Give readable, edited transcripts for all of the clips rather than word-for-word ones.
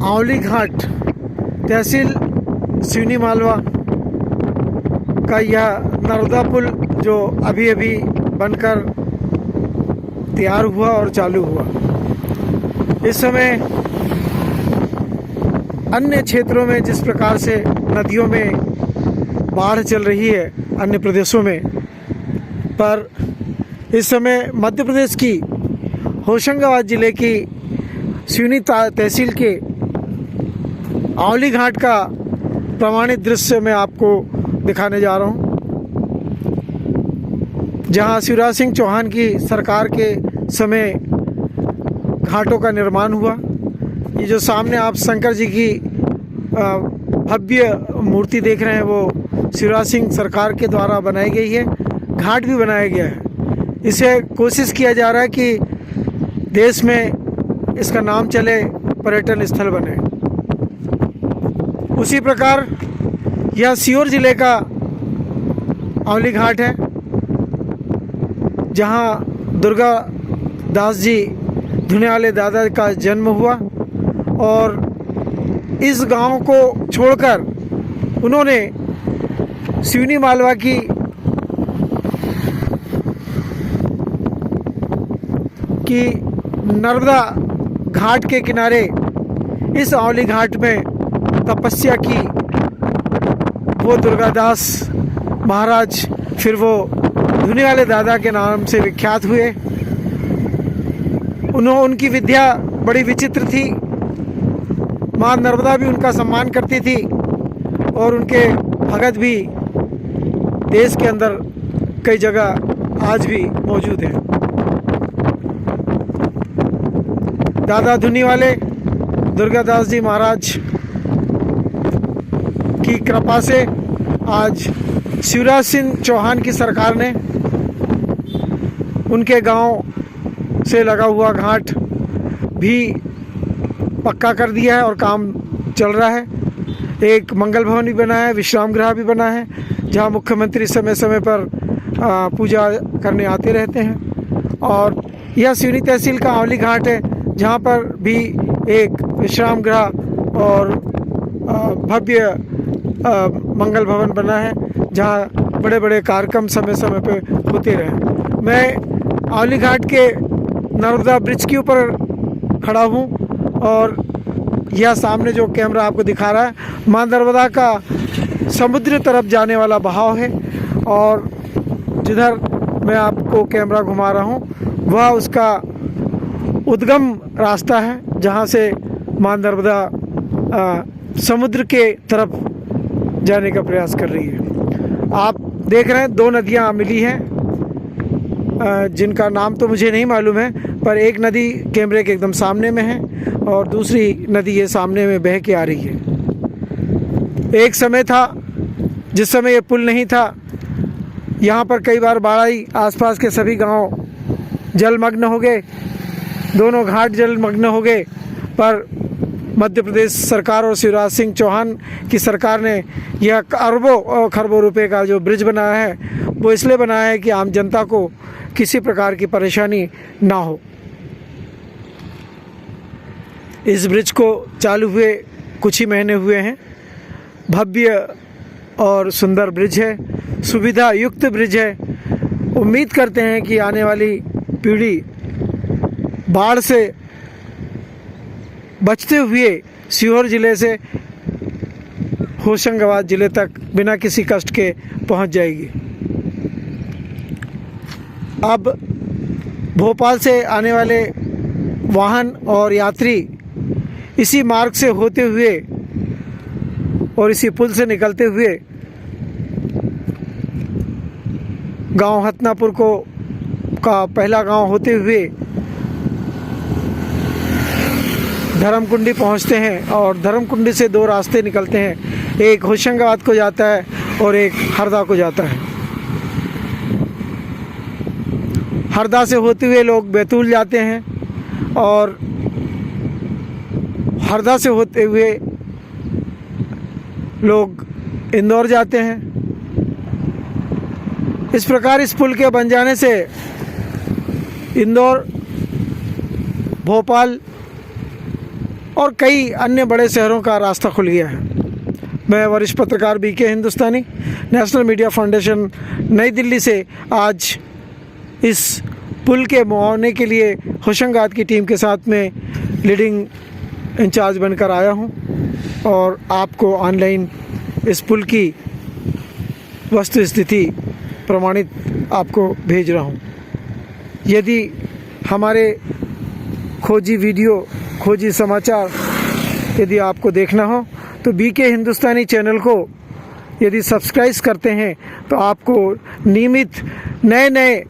आंवली घाट तहसील सिवनी मालवा का यह नर्मदा पुल जो अभी अभी बनकर तैयार हुआ और चालू हुआ। इस समय अन्य क्षेत्रों में जिस प्रकार से नदियों में बाढ़ चल रही है अन्य प्रदेशों में, पर इस समय मध्य प्रदेश की होशंगाबाद ज़िले की सिवनी तहसील के आंवली घाट का प्रमाणित दृश्य मैं आपको दिखाने जा रहा हूँ, जहाँ शिवराज सिंह चौहान की सरकार के समय घाटों का निर्माण हुआ। ये जो सामने आप शंकर जी की भव्य मूर्ति देख रहे हैं वो शिवराज सिंह सरकार के द्वारा बनाई गई है। घाट भी बनाया गया है। इसे कोशिश किया जा रहा है कि देश में इसका नाम चले, पर्यटन स्थल बने। उसी प्रकार यह सीहोर जिले का आंवली घाट है, जहाँ दुर्गा दास जी धुनियाले दादा का जन्म हुआ और इस गांव को छोड़कर उन्होंने सिवनी मालवा की नर्मदा घाट के किनारे इस आंवली घाट में तपस्या की। वो दुर्गादास महाराज फिर वो धुनियाले दादा के नाम से विख्यात हुए। उनकी विद्या बड़ी विचित्र थी। माँ नर्मदा भी उनका सम्मान करती थी और उनके भगत भी देश के अंदर कई जगह आज भी मौजूद हैं। दादा धुनीवाले दुर्गादास जी महाराज की कृपा से आज शिवराज सिंह चौहान की सरकार ने उनके गांव से लगा हुआ घाट भी पक्का कर दिया है और काम चल रहा है। एक मंगल भवन भी बना है, विश्राम गृह भी बना है, जहां मुख्यमंत्री समय समय पर पूजा करने आते रहते हैं। और यह सिवनी तहसील का आंवली घाट है, जहां पर भी एक विश्राम गृह और भव्य मंगल भवन बना है, जहां बड़े बड़े कार्यक्रम समय समय पे होते रहे। मैं आंवली घाट के नर्मदा ब्रिज के ऊपर खड़ा हूं और यह सामने जो कैमरा आपको दिखा रहा है, माँ नर्मदा का समुद्र तरफ जाने वाला बहाव है। और जिधर मैं आपको कैमरा घुमा रहा हूं वह उसका उद्गम रास्ता है, जहां से माँ नर्मदा समुद्र के तरफ जाने का प्रयास कर रही है। आप देख रहे हैं दो नदियां मिली हैं, जिनका नाम तो मुझे नहीं मालूम है, पर एक नदी कैमरे के एकदम सामने में है और दूसरी नदी ये सामने में बह के आ रही है। एक समय था जिस समय ये पुल नहीं था, यहाँ पर कई बार बाढ़ आई, आसपास के सभी गांव जलमग्न हो गए, दोनों घाट जलमग्न हो गए। पर मध्य प्रदेश सरकार और शिवराज सिंह चौहान की सरकार ने यह अरबों और खरबों रुपए का जो ब्रिज बनाया है वो इसलिए बनाया है कि आम जनता को किसी प्रकार की परेशानी ना हो। इस ब्रिज को चालू हुए कुछ ही महीने हुए हैं। भव्य और सुंदर ब्रिज है, सुविधा युक्त ब्रिज है। उम्मीद करते हैं कि आने वाली पीढ़ी बाढ़ से बचते हुए सीहोर ज़िले से होशंगाबाद ज़िले तक बिना किसी कष्ट के पहुंच जाएगी। अब भोपाल से आने वाले वाहन और यात्री इसी मार्ग से होते हुए और इसी पुल से निकलते हुए गांव हतनापुर का पहला गांव होते हुए धर्मकुंडी पहुंचते हैं। और धर्मकुंडी से दो रास्ते निकलते हैं, एक होशंगाबाद को जाता है और एक हरदा को जाता है। हरदा से होते हुए लोग बैतूल जाते हैं और हरदा से होते हुए लोग इंदौर जाते हैं। इस प्रकार इस पुल के बन जाने से इंदौर, भोपाल और कई अन्य बड़े शहरों का रास्ता खुल गया है। मैं वरिष्ठ पत्रकार बीके हिंदुस्तानी, नेशनल मीडिया फाउंडेशन नई दिल्ली से आज इस पुल के मुआवने के लिए होशंगाबाद की टीम के साथ में लीडिंग इंचार्ज बनकर आया हूं और आपको ऑनलाइन इस पुल की वस्तु स्थिति प्रमाणित आपको भेज रहा हूं। यदि हमारे खोजी वीडियो, खोजी समाचार यदि आपको देखना हो तो बीके हिंदुस्तानी चैनल को यदि सब्सक्राइब करते हैं तो आपको नियमित नए नए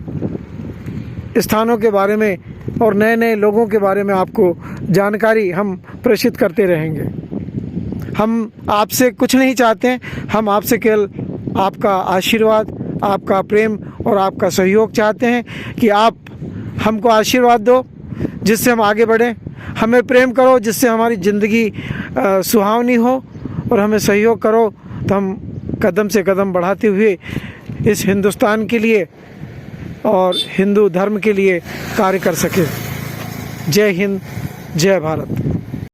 स्थानों के बारे में और नए नए लोगों के बारे में आपको जानकारी हम प्रेषित करते रहेंगे। हम आपसे कुछ नहीं चाहते हैं, हम आपसे केवल आपका आशीर्वाद, आपका प्रेम और आपका सहयोग चाहते हैं कि आप हमको आशीर्वाद दो जिससे हम आगे बढ़ें, हमें प्रेम करो जिससे हमारी ज़िंदगी सुहावनी हो, और हमें सहयोग करो तो हम कदम से कदम बढ़ाते हुए इस हिंदुस्तान के लिए और हिंदू धर्म के लिए कार्य कर सकें। जय हिंद, जय भारत।